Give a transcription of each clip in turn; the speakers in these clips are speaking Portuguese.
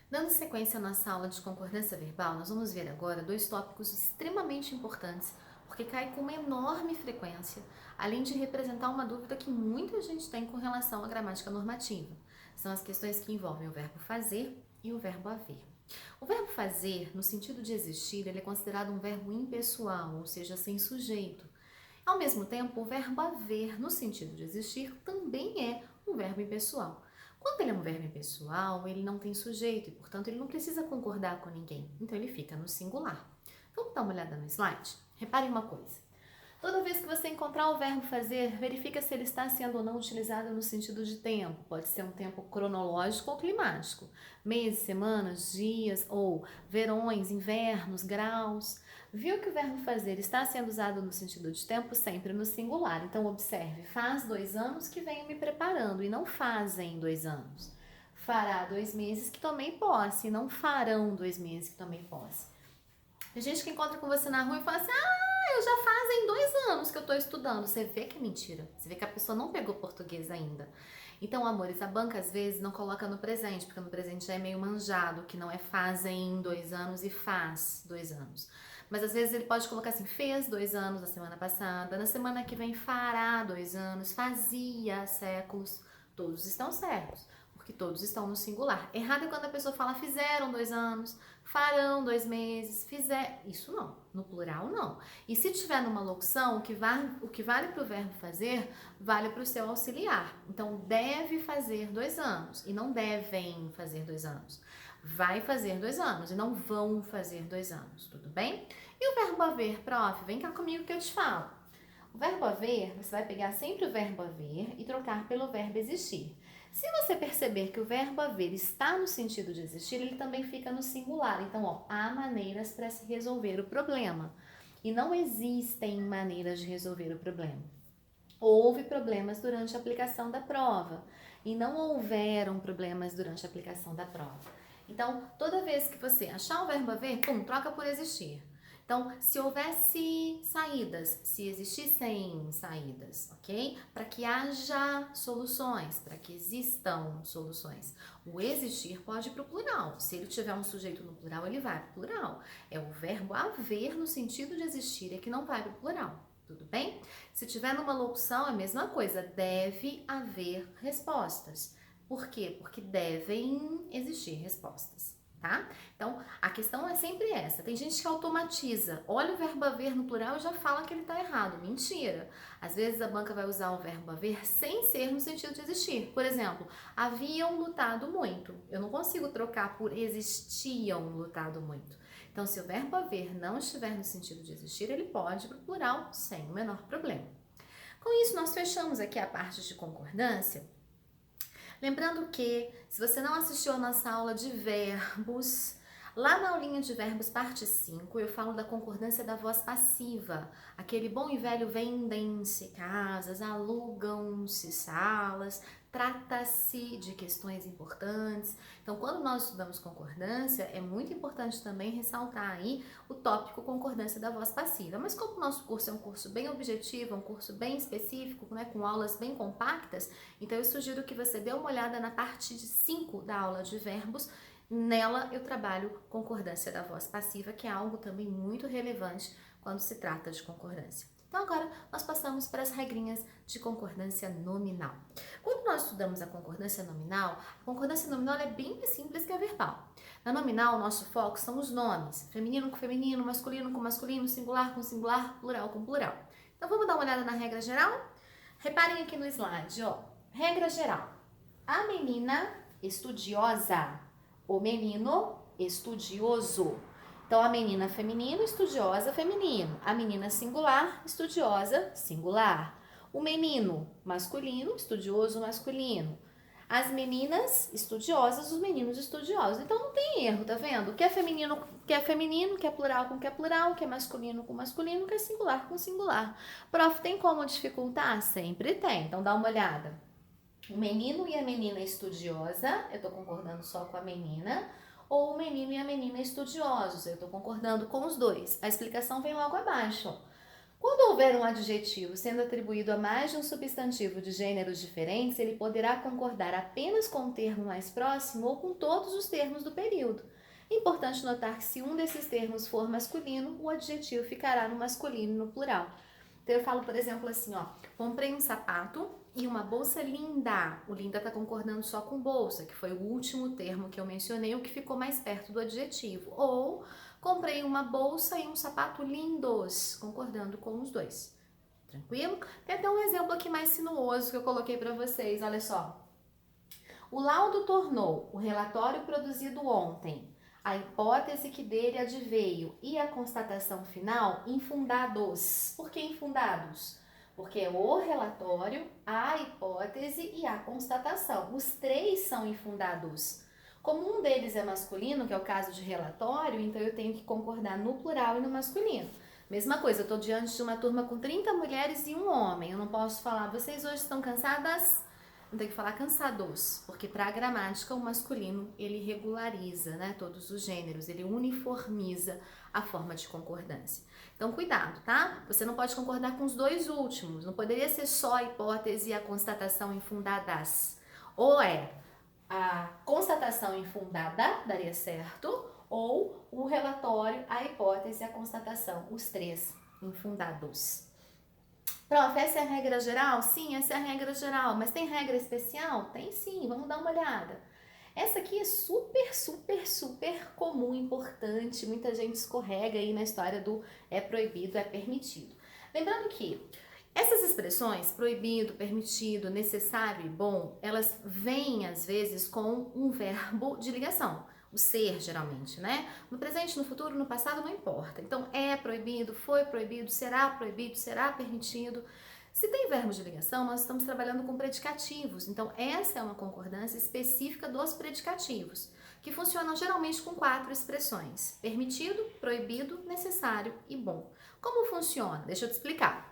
Dando sequência à nossa aula de concordância verbal, nós vamos ver agora dois tópicos extremamente importantes, porque caem com uma enorme frequência, além de representar uma dúvida que muita gente tem com relação à gramática normativa. São as questões que envolvem o verbo fazer e o verbo haver. O verbo fazer, no sentido de existir, ele é considerado um verbo impessoal, ou seja, sem sujeito. Ao mesmo tempo, o verbo haver, no sentido de existir, também é um verbo impessoal. Quando ele é um verbo impessoal, ele não tem sujeito e, portanto, ele não precisa concordar com ninguém. Então, ele fica no singular. Vamos dar uma olhada no slide? Reparem uma coisa. Toda vez que você encontrar o verbo fazer, verifica se ele está sendo ou não utilizado no sentido de tempo. Pode ser um tempo cronológico ou climático. Meses, semanas, dias ou verões, invernos, graus. Viu que o verbo fazer está sendo usado no sentido de tempo sempre no singular. Então, observe, faz 2 anos que venho me preparando e não fazem 2 anos. Fará 2 meses que tomei posse e não farão 2 meses que tomei posse. Tem gente que encontra com você na rua e fala assim, eu já fazem 2 anos que eu tô estudando. Você vê que é mentira. Você vê que a pessoa não pegou português ainda. Então, amores, a banca às vezes não coloca no presente, porque no presente já é meio manjado, que não é fazem 2 anos e faz 2 anos. Mas às vezes ele pode colocar assim, fez 2 anos na semana passada, na semana que vem fará 2 anos, fazia séculos. Todos estão certos, porque todos estão no singular. Errado é quando a pessoa fala fizeram 2 anos, farão 2 meses, fizer. Isso não, no plural não. E se tiver numa locução, o que vale para o verbo fazer, vale para o seu auxiliar. Então, deve fazer 2 anos e não devem fazer 2 anos. Vai fazer 2 anos e não vão fazer 2 anos, tudo bem? E o verbo haver, prof? Vem cá comigo que eu te falo. O verbo haver, você vai pegar sempre o verbo haver e trocar pelo verbo existir. Se você perceber que o verbo haver está no sentido de existir, ele também fica no singular. Então, ó, há maneiras para se resolver o problema. E não existem maneiras de resolver o problema. Houve problemas durante a aplicação da prova e não houveram problemas durante a aplicação da prova. Então, toda vez que você achar o verbo haver, pum, troca por existir. Então, se houvesse saídas, se existissem saídas, ok? Para que haja soluções, para que existam soluções. O existir pode ir para o plural. Se ele tiver um sujeito no plural, ele vai para o plural. É o verbo haver no sentido de existir, é que não vai para o plural. Tudo bem? Se tiver numa locução, é a mesma coisa. Deve haver respostas. Por quê? Porque devem existir respostas, tá? Então, a questão é sempre essa. Tem gente que automatiza. Olha o verbo haver no plural e já fala que ele está errado. Mentira. Às vezes a banca vai usar o verbo haver sem ser no sentido de existir. Por exemplo, haviam lutado muito. Eu não consigo trocar por existiam lutado muito. Então, se o verbo haver não estiver no sentido de existir, ele pode ir para o plural sem o menor problema. Com isso, nós fechamos aqui a parte de concordância. Lembrando que, se você não assistiu a nossa aula de verbos, lá na aulinha de verbos, parte 5, eu falo da concordância da voz passiva. Aquele bom e velho vendem-se casas, alugam-se salas, trata-se de questões importantes. Então, quando nós estudamos concordância, é muito importante também ressaltar aí o tópico concordância da voz passiva. Mas como o nosso curso é um curso bem objetivo, um curso bem específico, né, com aulas bem compactas, então eu sugiro que você dê uma olhada na parte de 5 da aula de verbos. Nela eu trabalho concordância da voz passiva, que é algo também muito relevante quando se trata de concordância. Então agora nós passamos para as regrinhas de concordância nominal. Quando nós estudamos a concordância nominal é bem mais simples que a verbal. Na nominal, o nosso foco são os nomes, feminino com feminino, masculino com masculino, singular com singular, plural com plural. Então vamos dar uma olhada na regra geral? Reparem aqui no slide, ó. Regra geral. A menina estudiosa, o menino estudioso. Então, a menina feminino, estudiosa, feminino. A menina singular, estudiosa, singular. O menino masculino, estudioso, masculino. As meninas estudiosas, os meninos estudiosos. Então, não tem erro, tá vendo? O que é feminino, que é plural com que é plural, que é masculino com masculino, que é singular com singular. Prof, tem como dificultar? Sempre tem. Então, dá uma olhada. O menino e a menina estudiosa, eu tô concordando só com a menina, ou o menino e a menina estudiosos, eu tô concordando com os dois. A explicação vem logo abaixo. Quando houver um adjetivo sendo atribuído a mais de um substantivo de gêneros diferentes, ele poderá concordar apenas com o termo mais próximo ou com todos os termos do período. É importante notar que se um desses termos for masculino, o adjetivo ficará no masculino e no plural. Então eu falo, por exemplo, assim, ó, comprei um sapato e uma bolsa linda. O linda está concordando só com bolsa, que foi o último termo que eu mencionei, o que ficou mais perto do adjetivo. Ou comprei uma bolsa e um sapato lindos, concordando com os dois. Tranquilo? Tem até um exemplo aqui mais sinuoso que eu coloquei para vocês, olha só. O laudo tornou o relatório produzido ontem, a hipótese que dele adveio e a constatação final infundados. Por que infundados? Porque é o relatório, a hipótese e a constatação. Os três são infundados. Como um deles é masculino, que é o caso de relatório, então eu tenho que concordar no plural e no masculino. Mesma coisa, eu estou diante de uma turma com 30 mulheres e um homem. Eu não posso falar, vocês hoje estão cansadas? Não tem que falar cansados, porque para a gramática o masculino ele regulariza, né, todos os gêneros, ele uniformiza a forma de concordância. Então cuidado, tá? Você não pode concordar com os dois últimos, não poderia ser só a hipótese e a constatação infundadas. Ou é a constatação infundada, daria certo, ou o relatório, a hipótese e a constatação, os três infundados. Prof, essa é a regra geral? Sim, essa é a regra geral. Mas tem regra especial? Tem sim, vamos dar uma olhada. Essa aqui é super comum, importante. Muita gente escorrega aí na história do é proibido, é permitido. Lembrando que essas expressões, proibido, permitido, necessário e bom, elas vêm às vezes com um verbo de ligação. O ser, geralmente, né? No presente, no futuro, no passado, não importa. Então, é proibido, foi proibido, será permitido. Se tem verbos de ligação, nós estamos trabalhando com predicativos. Então, essa é uma concordância específica dos predicativos, que funcionam geralmente com 4 expressões: permitido, proibido, necessário e bom. Como funciona? Deixa eu te explicar.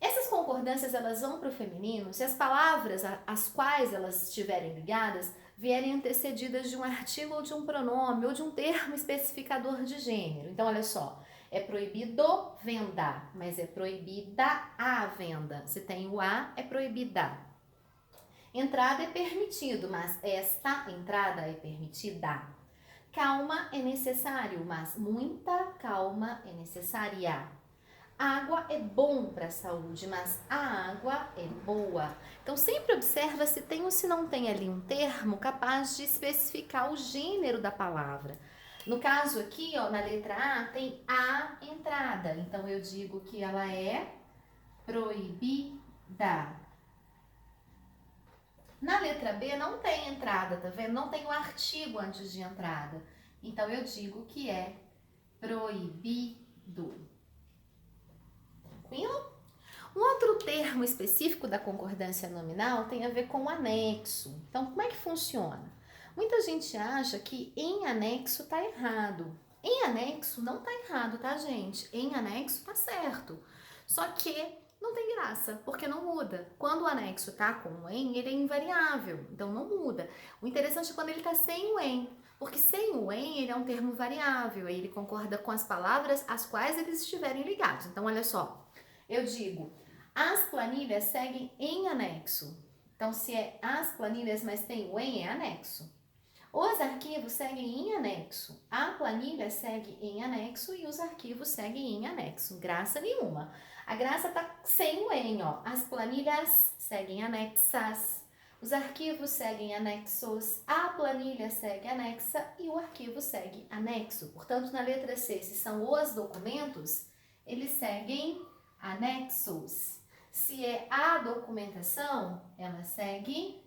Essas concordâncias, elas vão para o feminino se as palavras às quais elas estiverem ligadas vierem antecedidas de um artigo ou de um pronome ou de um termo especificador de gênero. Então, olha só, é proibido venda, mas é proibida a venda. Se tem o a, é proibida. Entrada é permitido, mas esta entrada é permitida. Calma é necessário, mas muita calma é necessária. Água é bom para a saúde, mas a água é boa. Então, sempre observa se tem ou se não tem ali um termo capaz de especificar o gênero da palavra. No caso aqui, ó, na letra A, tem a entrada. Então, eu digo que ela é proibida. Na letra B, não tem entrada, tá vendo? Não tem o artigo antes de entrada. Então, eu digo que é proibido. Tranquilo? Um outro termo específico da concordância nominal tem a ver com o anexo. Então, como é que funciona? Muita gente acha que em anexo tá errado. Em anexo não tá errado, tá, gente? Em anexo tá certo. Só que não tem graça, porque não muda. Quando o anexo tá com o em, ele é invariável, então não muda. O interessante é quando ele tá sem o em, porque sem o em ele é um termo variável, aí ele concorda com as palavras às quais eles estiverem ligados. Então, olha só. Eu digo, as planilhas seguem em anexo. Então, se é as planilhas, mas tem o em, é anexo. Os arquivos seguem em anexo. A planilha segue em anexo e os arquivos seguem em anexo. Graça nenhuma. A graça tá sem o em, ó. As planilhas seguem anexas. Os arquivos seguem anexos. A planilha segue anexa e o arquivo segue anexo. Portanto, na letra C, se são os documentos, eles seguem anexos. Se é a documentação, ela segue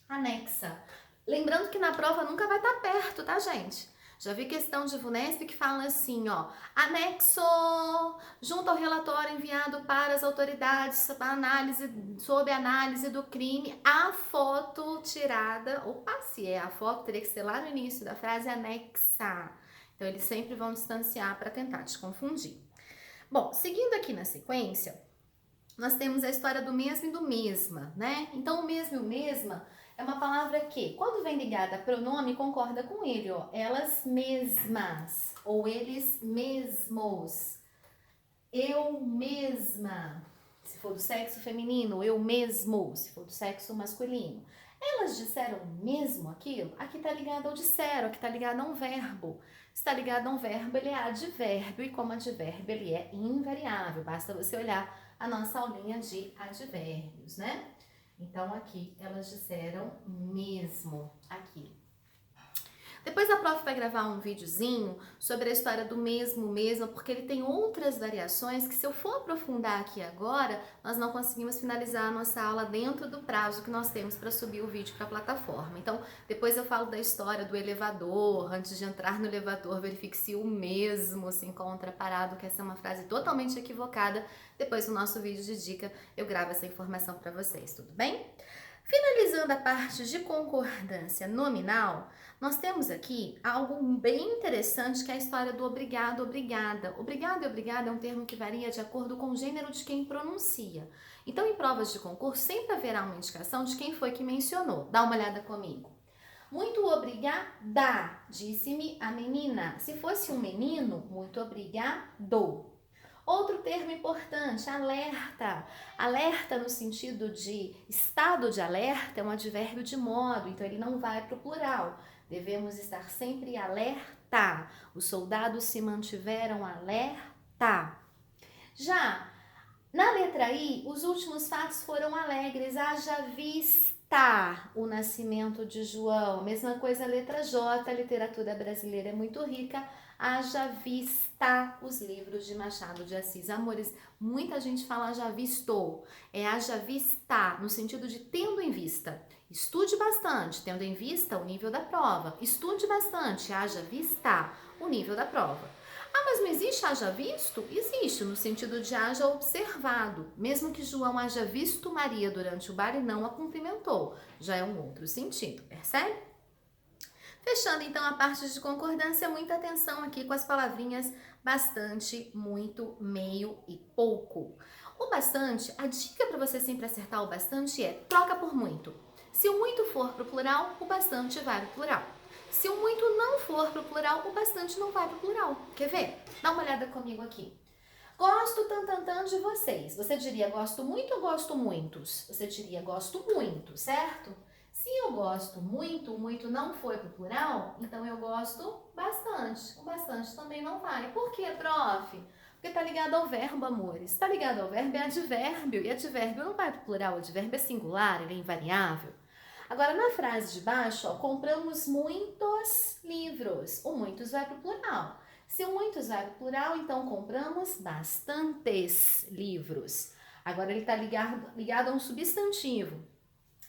anexa. Lembrando que na prova nunca vai estar perto, tá, gente? Já vi questão de VUNESP que fala assim, ó, anexo, junto ao relatório enviado para as autoridades sob análise do crime, a foto tirada, opa, se é a foto, teria que ser lá no início da frase, anexa. Então, eles sempre vão distanciar para tentar te confundir. Bom, seguindo aqui na sequência, nós temos a história do mesmo e do mesma, né? Então, o mesmo e o mesma é uma palavra que, quando vem ligada a pronome, concorda com ele, ó. Elas mesmas ou eles mesmos. eu mesma. Se for do sexo feminino, eu mesmo. Se for do sexo masculino. Elas disseram mesmo aquilo? Aqui está ligado ao disseram, aqui está ligado a um verbo. Se está ligado a um verbo, ele é advérbio, e como advérbio ele é invariável. Basta você olhar a nossa aulinha de advérbios, né? Então, aqui elas disseram mesmo, aqui. Depois a prof vai gravar um videozinho sobre a história do mesmo, porque ele tem outras variações que, se eu for aprofundar aqui agora, nós não conseguimos finalizar a nossa aula dentro do prazo que nós temos para subir o vídeo para a plataforma. Então, depois eu falo da história do elevador. Antes de entrar no elevador, verifique se o mesmo se encontra parado, que essa é uma frase totalmente equivocada. Depois do nosso vídeo de dica, eu gravo essa informação para vocês, tudo bem? Finalizando a parte de concordância nominal, nós temos aqui algo bem interessante, que é a história do obrigado, obrigada. Obrigado e obrigada é um termo que varia de acordo com o gênero de quem pronuncia. Então, em provas de concurso, sempre haverá uma indicação de quem foi que mencionou. Dá uma olhada comigo. Muito obrigada, disse-me a menina. Se fosse um menino, muito obrigado. Outro termo importante, alerta. Alerta no sentido de estado de alerta é um advérbio de modo, então ele não vai para o plural. Devemos estar sempre alerta. Os soldados se mantiveram alerta. Já na letra I, os últimos fatos foram alegres. Haja vista o nascimento de João. Mesma coisa a letra J, a literatura brasileira é muito rica. Haja vista os livros de Machado de Assis. Amores, muita gente fala haja visto. É haja vista, no sentido de tendo em vista. Estude bastante, tendo em vista o nível da prova. Estude bastante, haja vista o nível da prova. Ah, mas não existe haja visto? Existe, no sentido de haja observado. Mesmo que João haja visto Maria durante o bar e não a cumprimentou. Já é um outro sentido, percebe? Fechando então a parte de concordância, muita atenção aqui com as palavrinhas bastante, muito, meio e pouco. O bastante, a dica para você sempre acertar o bastante é troca por muito. Se o muito for para o plural, o bastante vai para o plural. Se o muito não for para o plural, o bastante não vai para o plural. Quer ver? Dá uma olhada comigo aqui. Gosto de vocês. Você diria gosto muito ou gosto muitos? Você diria gosto muito, certo? Se eu gosto muito, o muito não foi para o plural, então eu gosto bastante. O bastante também não vai. Por quê, prof? Porque tá ligado ao verbo, amores. Tá ligado ao verbo é advérbio, e advérbio não vai para o plural, o advérbio é singular, ele é invariável. Agora, na frase de baixo, ó, compramos muitos livros. O muitos vai para o plural. Se o muitos vai para o plural, então compramos bastantes livros. Agora, ele está ligado a um substantivo.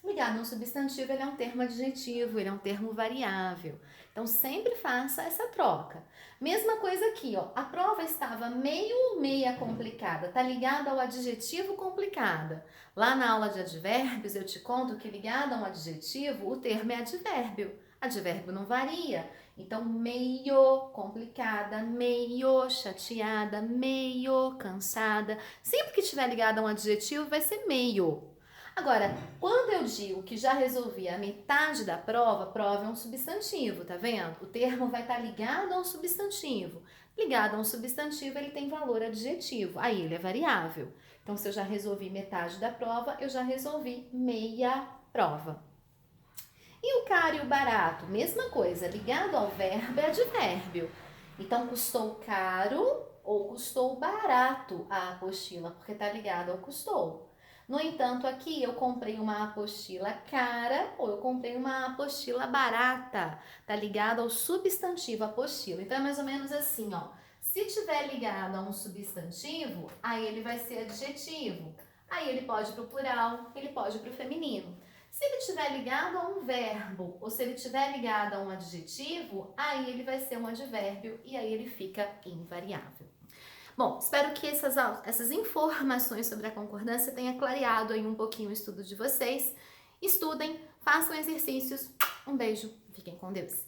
Ligado a um substantivo, ele é um termo adjetivo, ele é um termo variável. Então, sempre faça essa troca. Mesma coisa aqui, ó. A prova estava meia complicada. Tá ligada ao adjetivo complicada. Lá na aula de advérbios, eu te conto que ligado a um adjetivo, o termo é advérbio. Advérbio não varia. Então, meio complicada, meio chateada, meio cansada. Sempre que estiver ligado a um adjetivo, vai ser meio. Agora, quando eu digo que já resolvi a metade da prova é um substantivo, tá vendo? O termo vai estar ligado a um substantivo. Ligado a um substantivo, ele tem valor adjetivo, aí ele é variável. Então, se eu já resolvi metade da prova, eu já resolvi meia prova. E o caro e o barato? Mesma coisa, ligado ao verbo é advérbio. Então, custou caro ou custou barato a apostila, porque está ligado ao custou. No entanto, aqui eu comprei uma apostila cara ou eu comprei uma apostila barata. Tá ligado ao substantivo apostila. Então, é mais ou menos assim, ó. Se tiver ligado a um substantivo, aí ele vai ser adjetivo. Aí ele pode ir para o plural, ele pode ir para o feminino. Se ele estiver ligado a um verbo ou se ele estiver ligado a um adjetivo, aí ele vai ser um advérbio e aí ele fica invariável. Bom, espero que essas informações sobre a concordância tenham clareado aí um pouquinho o estudo de vocês. Estudem, façam exercícios. Um beijo, fiquem com Deus.